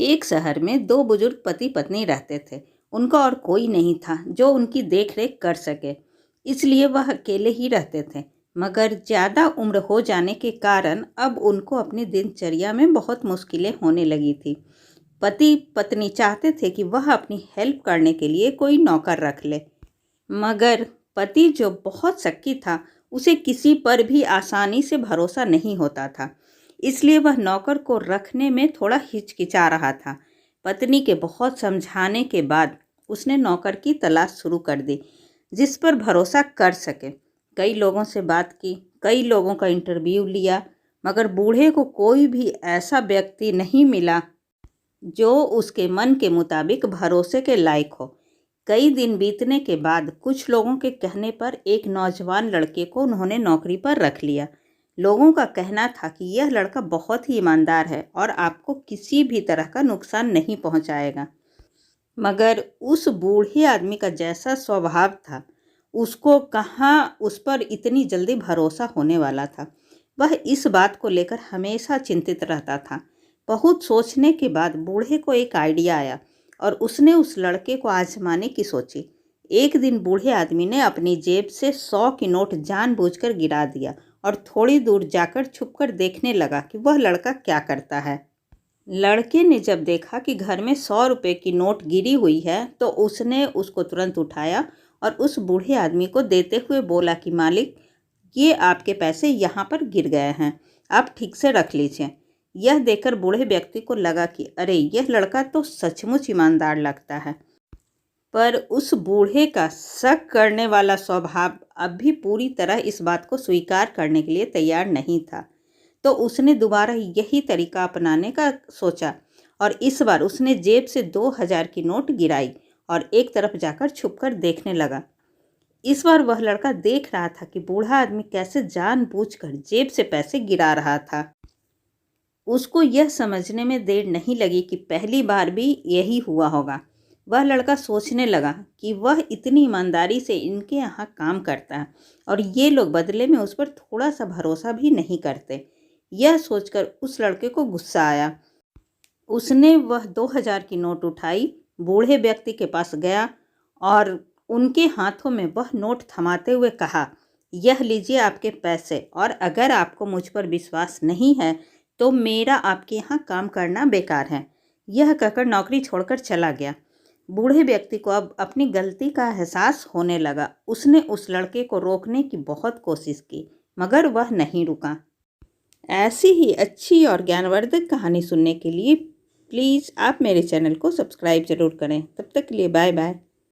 एक शहर में दो बुजुर्ग पति पत्नी रहते थे। उनका और कोई नहीं था जो उनकी देख रेख कर सके, इसलिए वह अकेले ही रहते थे। मगर ज़्यादा उम्र हो जाने के कारण अब उनको अपनी दिनचर्या में बहुत मुश्किलें होने लगी थी। पति पत्नी चाहते थे कि वह अपनी हेल्प करने के लिए कोई नौकर रख ले, मगर पति जो बहुत शक्की था, उसे किसी पर भी आसानी से भरोसा नहीं होता था। इसलिए वह नौकर को रखने में थोड़ा हिचकिचा रहा था। पत्नी के बहुत समझाने के बाद उसने नौकर की तलाश शुरू कर दी, जिस पर भरोसा कर सके। कई लोगों से बात की, कई लोगों का इंटरव्यू लिया, मगर बूढ़े को कोई भी ऐसा व्यक्ति नहीं मिला जो उसके मन के मुताबिक भरोसे के लायक हो। कई दिन बीतने के बाद कुछ लोगों के कहने पर एक नौजवान लड़के को उन्होंने नौकरी पर रख लिया। लोगों का कहना था कि यह लड़का बहुत ही ईमानदार है और आपको किसी भी तरह का नुकसान नहीं पहुंचाएगा। मगर उस बूढ़े आदमी का जैसा स्वभाव था, उसको कहाँ उस पर इतनी जल्दी भरोसा होने वाला था। वह इस बात को लेकर हमेशा चिंतित रहता था। बहुत सोचने के बाद बूढ़े को एक आइडिया आया और उसने उस लड़के को आजमाने की सोची। एक दिन बूढ़े आदमी ने अपनी जेब से 100 की नोट जानबूझकर गिरा दिया और थोड़ी दूर जाकर छुपकर देखने लगा कि वह लड़का क्या करता है। लड़के ने जब देखा कि घर में 100 रुपये की नोट गिरी हुई है, तो उसने उसको तुरंत उठाया और उस बूढ़े आदमी को देते हुए बोला कि मालिक, ये आपके पैसे यहाँ पर गिर गए हैं, आप ठीक से रख लीजिए। यह देखकर बूढ़े व्यक्ति को लगा कि अरे, यह लड़का तो सचमुच ईमानदार लगता है। पर उस बूढ़े का शक करने वाला स्वभाव अब भी पूरी तरह इस बात को स्वीकार करने के लिए तैयार नहीं था। तो उसने दोबारा यही तरीका अपनाने का सोचा और इस बार उसने जेब से 2000 की नोट गिराई और एक तरफ जाकर छुपकर देखने लगा। इस बार वह लड़का देख रहा था कि बूढ़ा आदमी कैसे जानबूझकर जेब से पैसे गिरा रहा था। उसको यह समझने में देर नहीं लगी कि पहली बार भी यही हुआ होगा। वह लड़का सोचने लगा कि वह इतनी ईमानदारी से इनके यहाँ काम करता है और ये लोग बदले में उस पर थोड़ा सा भरोसा भी नहीं करते। यह सोचकर उस लड़के को गुस्सा आया। उसने वह 2000 की नोट उठाई, बूढ़े व्यक्ति के पास गया और उनके हाथों में वह नोट थमाते हुए कहा, यह लीजिए आपके पैसे, और अगर आपको मुझ पर विश्वास नहीं है तो मेरा आपके यहाँ काम करना बेकार है। यह कहकर नौकरी छोड़कर चला गया। बूढ़े व्यक्ति को अब अपनी गलती का एहसास होने लगा। उसने उस लड़के को रोकने की बहुत कोशिश की, मगर वह नहीं रुका। ऐसी ही अच्छी और ज्ञानवर्धक कहानी सुनने के लिए प्लीज़ आप मेरे चैनल को सब्सक्राइब ज़रूर करें। तब तक के लिए बाय बाय।